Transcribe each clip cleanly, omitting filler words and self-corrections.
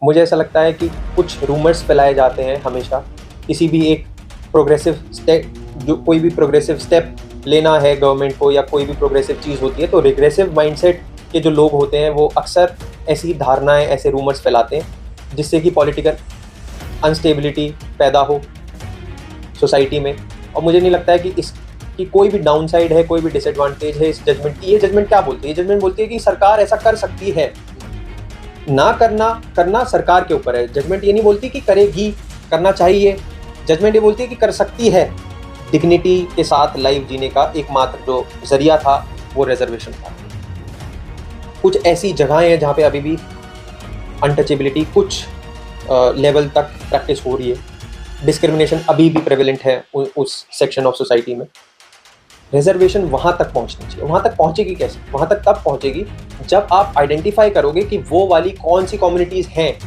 मुझे ऐसा लगता है कि कुछ रूमर्स फैलाए जाते हैं हमेशा, किसी भी एक प्रोग्रेसिव स्टेप, जो कोई भी प्रोग्रेसिव स्टेप लेना है गवर्नमेंट को या कोई भी प्रोग्रेसिव चीज़ होती है, तो रिग्रेसिव माइंडसेट के जो लोग होते हैं वो अक्सर ऐसी धारणाएं, ऐसे रूमर्स फैलाते हैं जिससे कि पॉलिटिकल अनस्टेबिलिटी पैदा हो सोसाइटी में। और मुझे नहीं लगता है कि इसकी कोई भी डाउन साइड है, कोई भी डिसएडवांटेज है इस जजमेंट की। ये जजमेंट क्या बोलती है? ये जजमेंट बोलती है कि सरकार ऐसा कर सकती है, ना करना सरकार के ऊपर है। जजमेंट ये नहीं बोलती कि करेगी, करना चाहिए। जजमेंट ये बोलती है कि कर सकती है। डिग्निटी के साथ लाइफ जीने का एकमात्र जो जरिया था वो रिजर्वेशन था। कुछ ऐसी जगहें हैं जहाँ पे अभी भी अनटचेबिलिटी कुछ लेवल तक प्रैक्टिस हो रही है, डिस्क्रिमिनेशन अभी भी प्रेवलेंट है उस सेक्शन ऑफ सोसाइटी में। रिजर्वेशन वहाँ तक पहुँचनी चाहिए। वहाँ तक पहुँचेगी कैसे? वहाँ तक तब पहुँचेगी जब आप आइडेंटिफाई करोगे कि वो वाली कौन सी कम्युनिटीज़ हैं।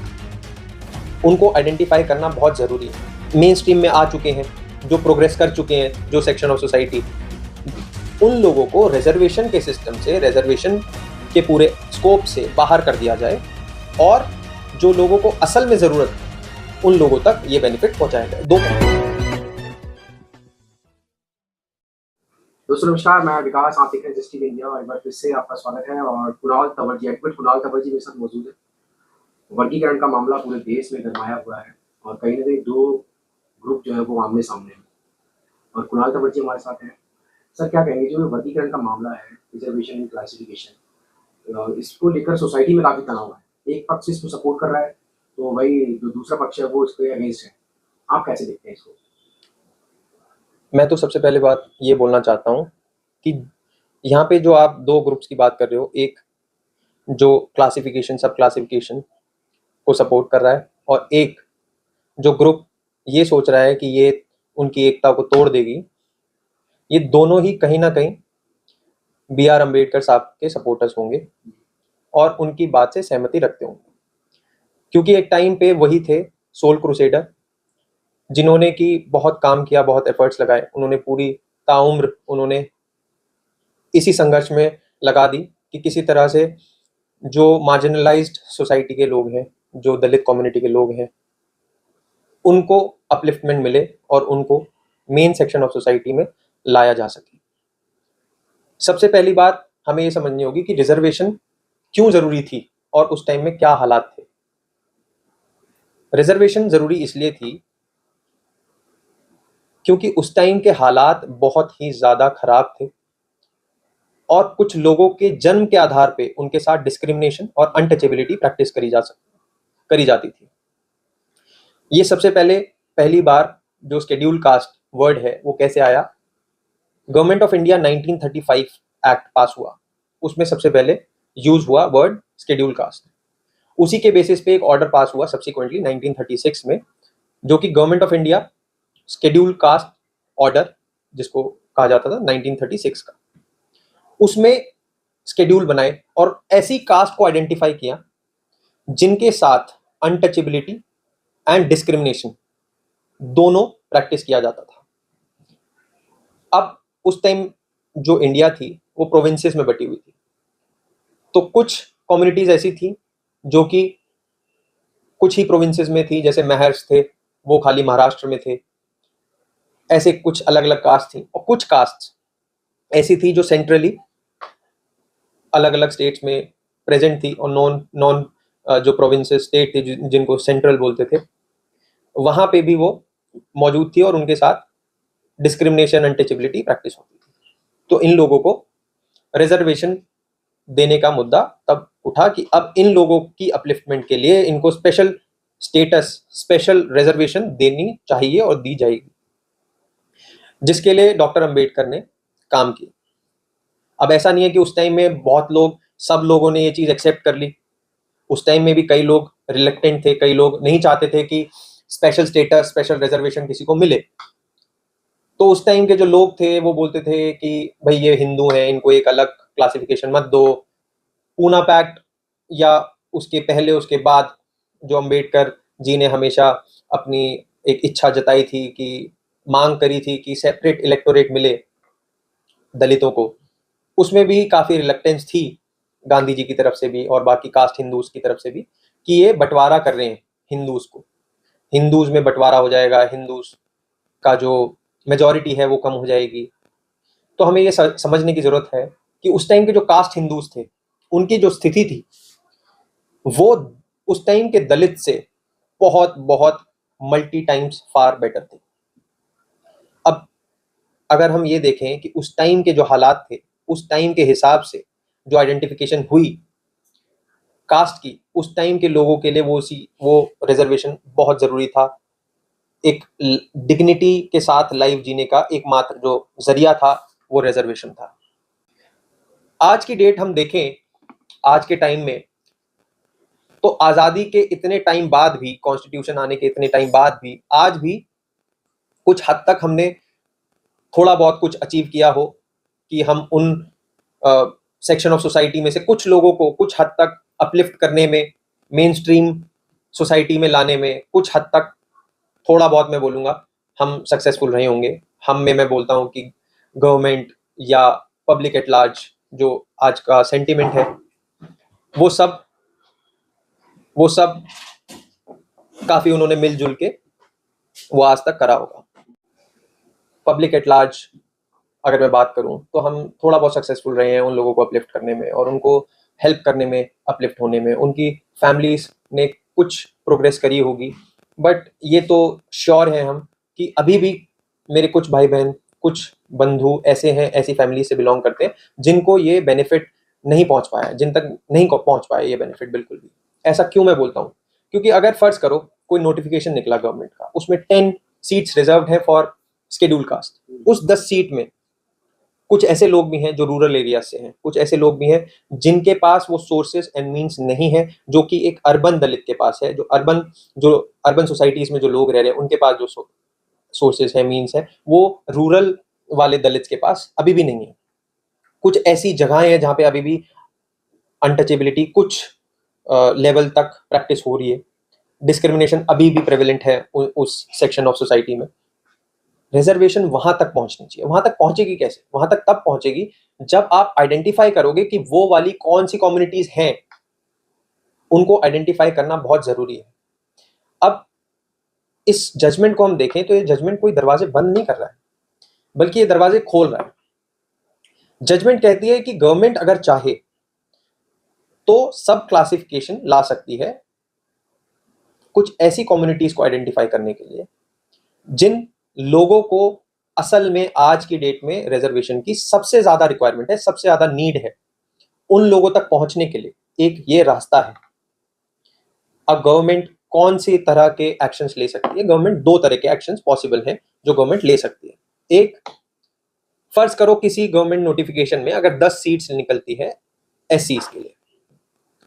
उनको आइडेंटिफाई करना बहुत ज़रूरी है। मेन स्ट्रीम में आ चुके हैं, जो प्रोग्रेस कर चुके हैं, जो सेक्शन ऑफ सोसाइटी, उन लोगों को रिजर्वेशन के सिस्टम से, रिजर्वेशन के पूरे स्कोप से बाहर कर दिया जाए और जो लोगों को असल में ज़रूरत है उन लोगों तक ये बेनिफिट पहुँचाया जाए। दोस्तों नमस्कार, मैं विकास, आप देख रहे हैं जस्ट टीवी इंडिया और एक बार फिर से आपका स्वागत है। और कुणाल तंवर जी, एडवोकेट कुणाल तंवर जी मेरे साथ मौजूद है। वर्गीकरण का मामला पूरे देश में गरमाया हुआ है और कहीं ना कहीं दो ग्रुप जो है वो आमने सामने हैं और कुणाल तंवर जी हमारे साथ हैं। सर क्या कहेंगे, जो वर्गीकरण का मामला है, रिजर्वेशन एंड क्लासिफिकेशन, इसको लेकर सोसाइटी में काफ़ी तनाव है। एक पक्ष इसको सपोर्ट कर रहा है तो वही जो दूसरा पक्ष है वो इसके अगेंस्ट है। आप कैसे देखते हैं इसको? मैं तो सबसे पहले बात ये बोलना चाहता हूँ कि यहाँ पे जो आप दो ग्रुप्स की बात कर रहे हो, एक जो क्लासिफिकेशन, सब क्लासिफिकेशन को सपोर्ट कर रहा है और एक जो ग्रुप ये सोच रहा है कि ये उनकी एकता को तोड़ देगी, ये दोनों ही कहीं ना कहीं B.R. अम्बेडकर साहब के सपोर्टर्स होंगे और उनकी बात से सहमति रखते होंगे, क्योंकि एक टाइम पे वही थे सोल क्रूसेडर जिन्होंने कि बहुत काम किया, बहुत एफर्ट्स लगाए। उन्होंने पूरी ताउम्र उन्होंने इसी संघर्ष में लगा दी कि किसी तरह से जो मार्जिनलाइज्ड सोसाइटी के लोग हैं, जो दलित कम्युनिटी के लोग हैं, उनको अपलिफ्टमेंट मिले और उनको मेन सेक्शन ऑफ सोसाइटी में लाया जा सके। सबसे पहली बात हमें ये समझनी होगी कि रिजर्वेशन क्यों ज़रूरी थी और उस टाइम में क्या हालात थे। रिजर्वेशन ज़रूरी इसलिए थी क्योंकि उस टाइम के हालात बहुत ही ज़्यादा खराब थे और कुछ लोगों के जन्म के आधार पे उनके साथ डिस्क्रिमिनेशन और अनटचेबिलिटी प्रैक्टिस करी जाती थी। ये सबसे पहली बार जो शेड्यूल कास्ट वर्ड है वो कैसे आया? गवर्नमेंट ऑफ इंडिया 1935 एक्ट पास हुआ, उसमें सबसे पहले यूज हुआ वर्ड शेड्यूल कास्ट। उसी के बेसिस पे एक ऑर्डर पास हुआ सब्सिक्वेंटली 1936 में, जो कि government of India schedule caste order जिसको कहा जाता था 1936 का। उसमें शेड्यूल बनाए और ऐसी कास्ट को आइडेंटिफाई किया जिनके साथ अनटचेबिलिटी एंड डिस्क्रिमिनेशन दोनों प्रैक्टिस किया जाता था। अब उस टाइम जो इंडिया थी वो प्रोविंसेस में बटी हुई थी, तो कुछ कम्युनिटीज ऐसी थी जो कि कुछ ही प्रोविंसेस में थी, जैसे महर्स थे वो खाली महाराष्ट्र में थे। ऐसे कुछ अलग अलग कास्ट थी और कुछ कास्ट ऐसी थी जो सेंट्रली अलग अलग स्टेट्स में प्रेजेंट थी और नॉन जो प्रोविंसेस स्टेट थे जिनको सेंट्रल बोलते थे, वहां पे भी वो मौजूद थी और उनके साथ डिस्क्रिमिनेशन, अनटचेबिलिटी प्रैक्टिस होती थी। तो इन लोगों को रिजर्वेशन देने का मुद्दा तब उठा कि अब इन लोगों की अपलिफ्टमेंट के लिए इनको स्पेशल स्टेटस, स्पेशल रिजर्वेशन देनी चाहिए और दी जाएगी, जिसके लिए डॉक्टर अंबेडकर ने काम किया। अब ऐसा नहीं है कि उस टाइम में सब लोगों ने ये चीज़ एक्सेप्ट कर ली। उस टाइम में भी कई लोग रिलेक्टेंट थे, कई लोग नहीं चाहते थे कि स्पेशल स्टेटस, स्पेशल रिजर्वेशन किसी को मिले। तो उस टाइम के जो लोग थे वो बोलते थे कि भाई ये हिंदू हैं, इनको एक अलग क्लासिफिकेशन मत दो। पूना पैक्ट या उसके पहले, उसके बाद जो अंबेडकर जी ने हमेशा अपनी एक इच्छा जताई थी, कि मांग करी थी कि सेपरेट इलेक्टोरेट मिले दलितों को, उसमें भी काफ़ी रिलक्टेंस थी गांधी जी की तरफ से भी और बाकी कास्ट हिंदूज की तरफ से भी कि ये बंटवारा कर रहे हैं हिंदूज को, हिंदूज में बंटवारा हो जाएगा, हिंदूज का जो मेजॉरिटी है वो कम हो जाएगी। तो हमें ये समझने की जरूरत है कि उस टाइम के जो कास्ट हिंदूज थे, उनकी जो स्थिति थी वो उस टाइम के दलित से बहुत बहुत मल्टी टाइम्स फार बेटर थे। अब अगर हम ये देखें कि उस टाइम के जो हालात थे, उस टाइम के हिसाब से जो आइडेंटिफिकेशन हुई कास्ट की, उस टाइम के लोगों के लिए वो रिजर्वेशन बहुत जरूरी था। एक डिग्निटी के साथ लाइफ जीने का एकमात्र जो जरिया था वो रिजर्वेशन था। आज की डेट हम देखें, आज के टाइम में, तो आजादी के इतने टाइम बाद भी, कॉन्स्टिट्यूशन आने के इतने टाइम बाद भी, आज भी कुछ हद तक हमने थोड़ा बहुत कुछ अचीव किया हो कि हम उन सेक्शन ऑफ सोसाइटी में से कुछ लोगों को कुछ हद तक अपलिफ्ट करने में, मेन स्ट्रीम सोसाइटी में लाने में कुछ हद तक थोड़ा बहुत मैं बोलूँगा हम सक्सेसफुल रहे होंगे। हम में मैं बोलता हूँ कि गवर्नमेंट या पब्लिक एट लार्ज जो आज का सेंटिमेंट है वो सब काफ़ी उन्होंने मिलजुल के वो आज तक करा होगा। पब्लिक एट लार्ज अगर मैं बात करूं तो हम थोड़ा बहुत सक्सेसफुल रहे हैं उन लोगों को अपलिफ्ट करने में और उनको हेल्प करने में, अपलिफ्ट होने में। उनकी फैमिलीज ने कुछ प्रोग्रेस करी होगी, बट ये तो श्योर है हम कि अभी भी मेरे कुछ भाई बहन, कुछ बंधु ऐसे हैं, ऐसी फैमिली से बिलोंग करते हैं जिनको ये बेनिफिट नहीं पहुंच पाया, जिन तक नहीं पहुंच पाया ये बेनिफिट बिल्कुल भी। ऐसा क्यों मैं बोलता हूँ? क्योंकि अगर फर्ज करो कोई नोटिफिकेशन निकला गवर्नमेंट का, उसमें 10 सीट्स रिजर्व है फॉर शेड्यूल कास्ट, उस 10 सीट में कुछ ऐसे लोग भी हैं जो रूरल एरिया से हैं, कुछ ऐसे लोग भी हैं जिनके पास वो सोर्सेज एंड मींस नहीं है जो कि एक अर्बन दलित के पास है, जो अर्बन सोसाइटीज में जो लोग रह रहे हैं उनके पास जो सोर्सेज है, मींस है, वो रूरल वाले दलित के पास अभी भी नहीं है। कुछ ऐसी जगहें हैं जहाँ पे अभी भी अनटचेबिलिटी कुछ लेवल तक प्रैक्टिस हो रही है, डिस्क्रिमिनेशन अभी भी प्रेवलेंट है उस सेक्शन ऑफ सोसाइटी में। रिजर्वेशन वहां तक पहुंचनी चाहिए। वहां तक पहुंचेगी कैसे? वहां तक तब पहुंचेगी जब आप आइडेंटिफाई करोगे कि वो वाली कौन सी कम्युनिटीज हैं, उनको आइडेंटिफाई करना बहुत जरूरी है। अब इस जजमेंट को हम देखें तो ये जजमेंट कोई दरवाजे बंद नहीं कर रहा है, बल्कि ये दरवाजे खोल रहा है। जजमेंट कहती है कि गवर्नमेंट अगर चाहे तो सब क्लासिफिकेशन ला सकती है कुछ ऐसी कम्युनिटीज को आइडेंटिफाई करने के लिए जिन लोगों को असल में आज की डेट में रिजर्वेशन की सबसे ज्यादा रिक्वायरमेंट है, सबसे ज्यादा नीड है। उन लोगों तक पहुंचने के लिए एक ये रास्ता है। अब गवर्नमेंट कौन सी तरह के एक्शंस ले सकती है? गवर्नमेंट दो तरह के एक्शंस पॉसिबल हैं जो गवर्नमेंट ले सकती है। एक, फर्ज करो किसी गवर्नमेंट नोटिफिकेशन में अगर 10 सीट्स निकलती है एससीज के लिए,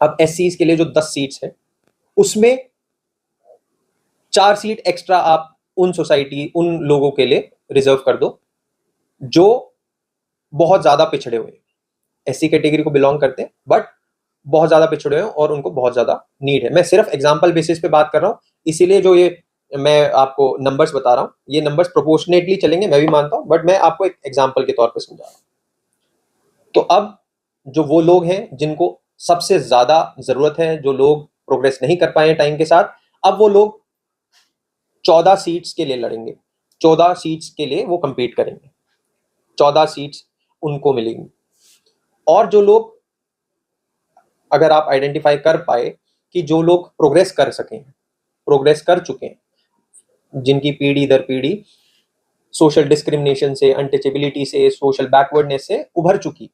अब एससीज के लिए जो 10 सीट्स हैं उसमें 4 सीट एक्स्ट्रा आप उन लोगों के लिए रिजर्व कर दो जो बहुत ज्यादा पिछड़े हुए, एससी कैटेगरी को बिलोंग करते हैं बट बहुत ज्यादा पिछड़े हैं और उनको बहुत ज्यादा नीड है। मैं सिर्फ एग्जांपल बेसिस पे बात कर रहा हूं, इसीलिए जो ये मैं आपको नंबर्स बता रहा हूं, ये नंबर्स प्रोपोर्शनेटली चलेंगे, मैं भी मानता हूं, बट मैं आपको एक एग्जांपल के तौर पे समझा रहा हूं। तो अब जो वो लोग हैं जिनको सबसे ज्यादा जरूरत है, जो लोग प्रोग्रेस नहीं कर पाए टाइम के साथ, अब वो लोग 14 सीट्स के लिए लड़ेंगे, 14 सीट्स के लिए वो कंपीट करेंगे, 14 सीट्स उनको मिलेंगी। और जो लोग, अगर आप आइडेंटिफाई कर पाए कि जो लोग प्रोग्रेस कर सकें, प्रोग्रेस कर चुके हैं, जिनकी पीढ़ी दर पीढ़ी सोशल डिस्क्रिमिनेशन से, अनटचेबिलिटी से, सोशल बैकवर्डनेस से उभर चुकी,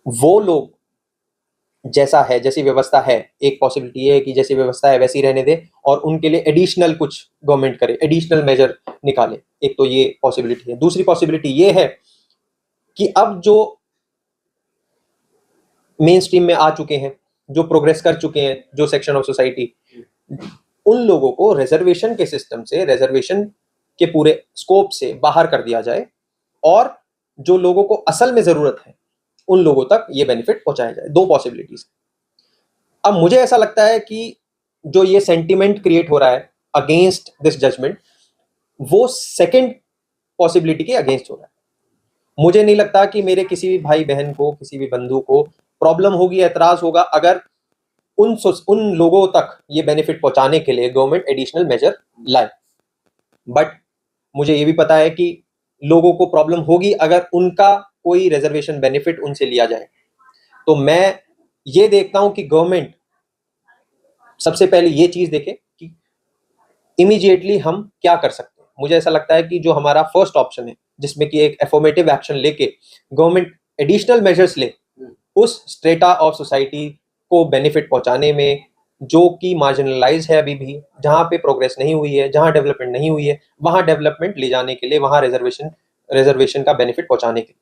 वो लोग जैसा है, जैसी व्यवस्था है, एक पॉसिबिलिटी है कि जैसी व्यवस्था है वैसी रहने दे और उनके लिए एडिशनल कुछ गवर्नमेंट करे, एडिशनल मेजर निकाले। एक तो ये पॉसिबिलिटी है। दूसरी पॉसिबिलिटी ये है कि अब जो मेन स्ट्रीम में आ चुके हैं, जो प्रोग्रेस कर चुके हैं, जो सेक्शन ऑफ सोसाइटी, उन लोगों को रिजर्वेशन के सिस्टम से, रिजर्वेशन के पूरे स्कोप से बाहर कर दिया जाए और जो लोगों को असल में जरूरत है उन लोगों तक ये बेनिफिट पहुंचाया जाए। दो पॉसिबिलिटीज। अब मुझे ऐसा लगता है कि जो ये सेंटिमेंट क्रिएट हो रहा है अगेंस्ट दिस जजमेंट, वो सेकंड पॉसिबिलिटी के अगेंस्ट हो रहा है। मुझे नहीं लगता कि मेरे किसी भी भाई बहन को, किसी भी बंधु को प्रॉब्लम होगी, एतराज होगा अगर उन लोगों तक ये बेनिफिट पहुंचाने के लिए गवर्नमेंट एडिशनल मेजर लाए। बट मुझे ये भी पता है कि लोगों को प्रॉब्लम होगी अगर उनका कोई रिजर्वेशन बेनिफिट उनसे लिया जाए। तो मैं ये देखता हूं कि गवर्नमेंट सबसे पहले ये चीज देखे कि इमीडिएटली हम क्या कर सकते हैं। मुझे ऐसा लगता है कि जो हमारा फर्स्ट ऑप्शन है, जिसमें कि एक एफर्मेटिव एक्शन लेके गवर्नमेंट एडिशनल मेजर्स ले उस स्ट्रेटा ऑफ सोसाइटी को बेनिफिट पहुंचाने में, जो कि मार्जिनलाइज है अभी भी, जहां पे प्रोग्रेस नहीं हुई है, जहां डेवलपमेंट नहीं हुई है, वहां डेवलपमेंट ले जाने के लिए, वहां रिजर्वेशन का बेनिफिट पहुंचाने के लिए।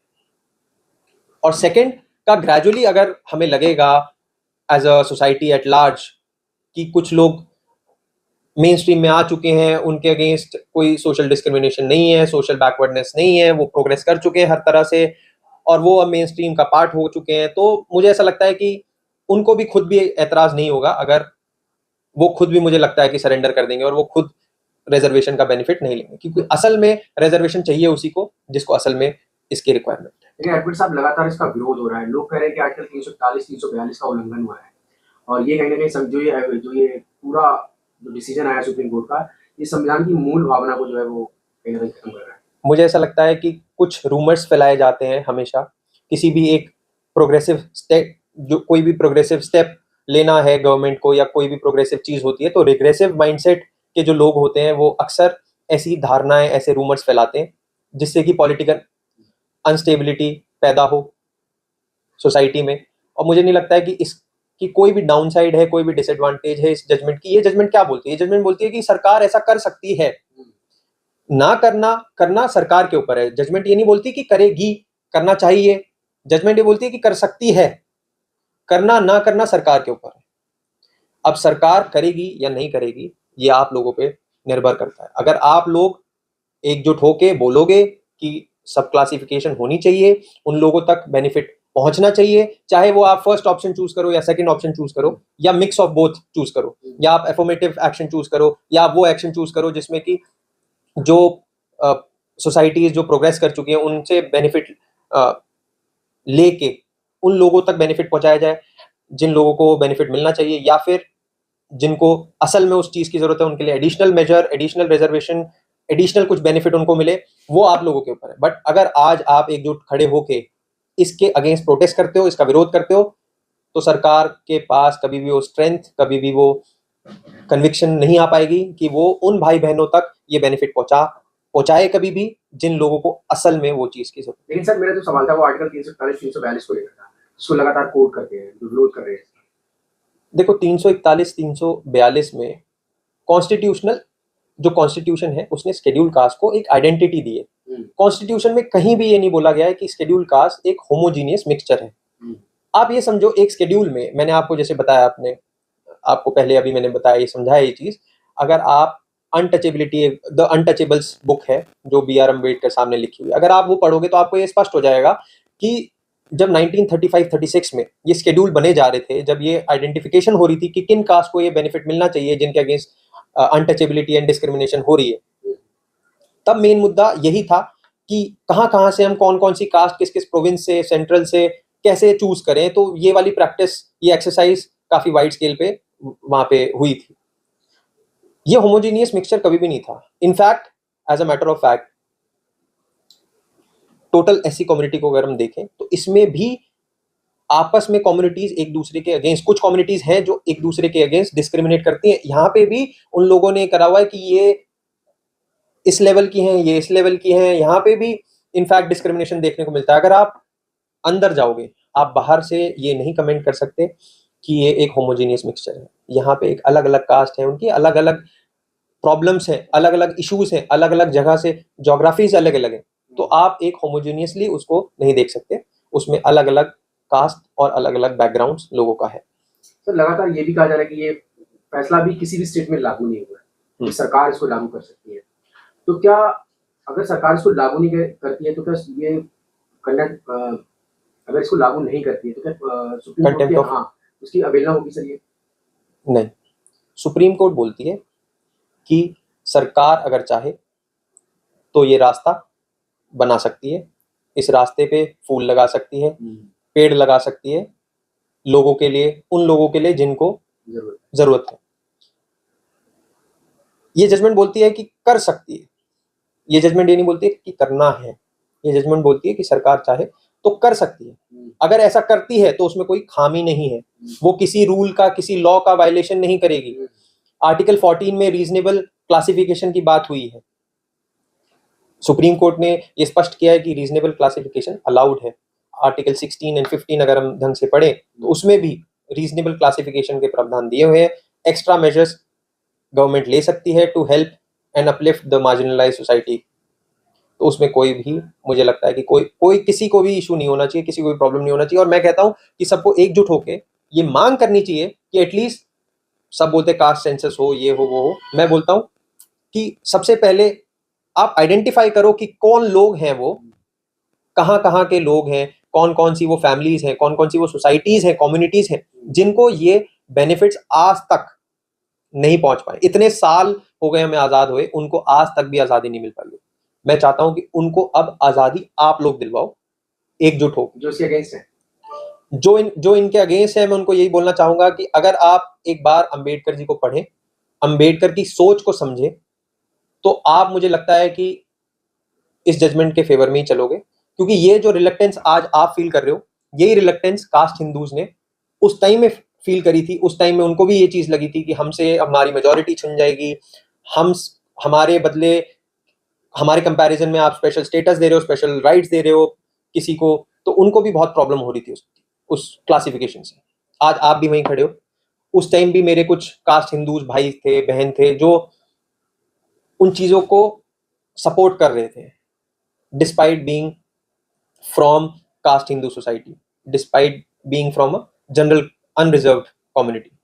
और सेकंड का ग्रेजुअली अगर हमें लगेगा as a society at large कि कुछ लोग मेन स्ट्रीम में आ चुके हैं, उनके अगेंस्ट कोई सोशल डिस्क्रिमिनेशन नहीं है, सोशल बैकवर्डनेस नहीं है, वो प्रोग्रेस कर चुके हैं हर तरह से और वो अब मेन स्ट्रीम का पार्ट हो चुके हैं, तो मुझे ऐसा लगता है कि उनको भी खुद भी एतराज नहीं होगा अगर वो खुद भी, मुझे लगता है कि सरेंडर कर देंगे और वो खुद रिजर्वेशन का बेनिफिट नहीं लेंगे, क्योंकि असल में रिजर्वेशन चाहिए उसी को जिसको असल में इसकी रिक्वायरमेंट है। लेकिन एडवर्ड साहब, लगातार इसका विरोध हो रहा है। लोग कह रहे हैं कि आर्टिकल 341 342 का उल्लंघन हुआ है और ये कहीं ना कहीं जो ये पूरा जो डिसीजन आया सुप्रीम कोर्ट का, ये संविधान की मूल भावना को जो है वो कहीं ना कहीं खत्म कर रहा है। मुझे ऐसा लगता है कि कुछ रूमर्स फैलाए जाते हैं हमेशा, किसी भी एक प्रोग्रेसिव स्टेप, जो कोई भी प्रोग्रेसिव स्टेप लेना है गवर्नमेंट को या कोई भी प्रोग्रेसिव चीज होती है, तो रिग्रेसिव माइंडसेट के जो लोग होते हैं वो अक्सर ऐसी धारणाएं, ऐसे रूमर्स फैलाते हैं जिससे कि पॉलिटिकल अनस्टेबिलिटी पैदा हो सोसाइटी में। और मुझे नहीं लगता है कि इसकी कोई भी डाउन साइड है, कोई भी डिसएडवांटेज है इस जजमेंट की। ये जजमेंट क्या बोलती है? ये जजमेंट बोलती है कि सरकार ऐसा कर सकती है, ना करना सरकार के ऊपर है। जजमेंट ये नहीं बोलती कि करेगी, करना चाहिए। जजमेंट ये बोलती है कि कर सकती है, करना ना करना सरकार के ऊपर है। अब सरकार करेगी या नहीं करेगी ये आप लोगों पे निर्भर करता है। अगर आप लोग एकजुट होके बोलोगे कि सब क्लासिफिकेशन होनी चाहिए, उन लोगों तक बेनिफिट पहुंचना चाहिए, चाहे वो आप फर्स्ट ऑप्शन चूज करो या सेकंड ऑप्शन चूज करो या मिक्स ऑफ बोथ चूज करो, या आप एफर्मेटिव एक्शन चूज करो या आप वो एक्शन चूज करो जिसमें कि जो सोसाइटीज जो प्रोग्रेस कर चुकी हैं उनसे बेनिफिट लेके उन लोगों तक बेनिफिट पहुंचाया जाए जिन लोगों को बेनिफिट मिलना चाहिए, या फिर जिनको असल में उस चीज की जरूरत है उनके लिए additional measure, additional reservation, additional कुछ बेनिफिट उनको मिले, वो आप लोगों के ऊपर है। बट अगर आज आप एकजुट खड़े होके इसके अगेंस्ट प्रोटेस्ट करते हो, इसका विरोध करते हो, तो सरकार के पास कभी भी वो स्ट्रेंथ, कभी भी वो कन्विक्शन नहीं आ पाएगी कि वो उन भाई बहनों तक ये बेनिफिट पहुंचाए कभी भी जिन लोगों को असल में वो चीज की जरूरत है। लेकिन सर, मेरा जो सवाल था वो आर्टिकल 341 342 को लेकर था, इसको लगातार कोट करते हैं, जो विरोध कर रहे हैं। देखो 341 342 में कॉन्स्टिट्यूशनल, जो कॉन्स्टिट्यूशन है उसने शेड्यूल कास्ट को एक आइडेंटिटी दी है। कॉन्स्टिट्यूशन में कहीं भी ये नहीं बोला गया है कि शेड्यूल कास्ट एक होमोजीनियस मिक्सचर है। आप ये समझो, एक शेड्यूल में, मैंने आपको जैसे बताया, आपको पहले अभी मैंने बताया, ये समझाया ये चीज, अगर आप अनटचेबिलिटी, द अनटचेबल्स बुक है जो BR अम्बेडकर साहब ने लिखी हुई, अगर आप वो पढ़ोगे तो आपको ये स्पष्ट हो जाएगा कि जब 1935-36 में ये शेड्यूल बने जा रहे थे, जब ये आइडेंटिफिकेशन हो रही थी कि किन कास्ट को ये बेनिफिट मिलना चाहिए जिनके अगेंस्ट अनटचेबिलिटी एंड डिस्क्रिमिनेशन हो रही है, तब मेन मुद्दा यही था कि कहाँ से हम कौन कौन सी कास्ट किस किस प्रोविंस से, सेंट्रल से कैसे चूज करें। तो ये वाली प्रैक्टिस, ये एक्सरसाइज काफी वाइड स्केल पे वहां पे हुई थी। ये होमोजीनियस मिक्सचर कभी भी नहीं था। In fact, as a matter of fact, total SC community को अगर हम देखें तो इसमें भी आपस में कम्युनिटीज एक दूसरे के अगेंस्ट, कुछ कम्युनिटीज हैं जो एक दूसरे के अगेंस्ट डिस्क्रिमिनेट करती हैं। यहाँ पे भी उन लोगों ने करा हुआ है कि ये इस लेवल की हैं, ये इस लेवल की हैं। यहाँ पे भी इनफैक्ट डिस्क्रिमिनेशन देखने को मिलता है। अगर आप अंदर जाओगे, आप बाहर से ये नहीं कमेंट कर सकते कि ये एक होमोजीनियस मिक्सचर है। यहाँ पे एक अलग अलग कास्ट है, उनकी अलग अलग प्रॉब्लम्स हैं, अलग अलग इश्यूज हैं, अलग अलग जगह से, जोग्राफी से अलग अलग है। तो आप एक होमोजीनियसली उसको नहीं देख सकते, उसमें अलग अलग कास्ट और अलग अलग बैकग्राउंड्स लोगों का है। सर, लगातार ये भी कहा जा रहा है कि ये फैसला भी किसी भी स्टेट में लागू नहीं हुआ है, सरकार इसको लागू कर सकती है। तो क्या अगर सरकार इसको लागू नहीं करती है तो क्या ये अगर इसको लागू नहीं करती है तो क्या सुप्रीम कोर्ट के उसकी अवहेलना होगी सर? ये नहीं, सुप्रीम कोर्ट बोलती है कि सरकार अगर चाहे तो ये रास्ता बना सकती है, इस रास्ते पे फूल लगा सकती है, पेड़ लगा सकती है लोगों के लिए, उन लोगों के लिए जिनको जरूरत है। ये जजमेंट बोलती है कि कर सकती है, ये जजमेंट ये नहीं बोलती है कि करना है, ये जजमेंट बोलती है कि सरकार चाहे तो कर सकती है। अगर ऐसा करती है तो उसमें कोई खामी नहीं है, वो किसी रूल का, किसी लॉ का वायलेशन नहीं करेगी। आर्टिकल 14 में रीजनेबल क्लासिफिकेशन की बात हुई है, सुप्रीम कोर्ट ने ये स्पष्ट किया है कि रीजनेबल क्लासिफिकेशन अलाउड है। आर्टिकल 16 एंड 15 अगर हम ढंग से पढ़े तो उसमें भी रीजनेबल क्लासिफिकेशन के प्रावधान दिए हुए हैं। एक्स्ट्रा मेजर्स गवर्नमेंट ले सकती है to help and uplift the marginalise society. तो उसमें कोई भी, मुझे लगता है कि कोई किसी को भी इशू नहीं होना चाहिए, किसी को भी प्रॉब्लम नहीं होना चाहिए। और मैं कहता हूं कि सबको एकजुट होकर ये मांग करनी चाहिए कि एटलीस्ट, सब बोलते कास्ट सेंसस हो, ये हो, वो हो, मैं बोलता हूं कि सबसे पहले आप आइडेंटिफाई करो कि कौन लोग हैं, वो कहां के लोग हैं, कौन कौन सी वो फैमिलीज हैं, कौन कौन सी वो सोसाइटीज हैं, कम्युनिटीज हैं जिनको ये बेनिफिट्स आज तक नहीं पहुंच पाए। इतने साल हो गए हमें आजाद हुए, उनको आज तक भी आजादी नहीं मिल पाई। मैं चाहता हूं कि उनको अब आजादी आप लोग दिलवाओ, एकजुट हो। जो इसके अगेंस्ट है, जो इनके अगेंस्ट है, मैं उनको यही बोलना चाहूंगा कि अगर आप एक बार अंबेडकर जी को पढ़ें, अंबेडकर की सोच को समझें, तो आप, मुझे लगता है कि इस जजमेंट के फेवर में ही चलोगे। क्योंकि ये जो रिलक्टेंस आज आप फील कर रहे हो, यही रिलक्टेंस कास्ट हिंदूज ने उस टाइम में फील करी थी। उस टाइम में उनको भी ये चीज लगी थी कि हमसे हमारी मेजोरिटी छिन जाएगी, हम हमारे बदले, हमारे कंपैरिजन में आप स्पेशल स्टेटस दे रहे हो, स्पेशल राइट्स दे रहे हो किसी को, तो उनको भी बहुत प्रॉब्लम हो रही थी उस क्लासिफिकेशन से। आज आप भी वहीं खड़े हो। उस टाइम भी मेरे कुछ कास्ट हिंदूज भाई थे, बहन थे, जो उन चीजों को सपोर्ट कर रहे थे, despite being from cast Hindu society, despite being from a general unreserved community.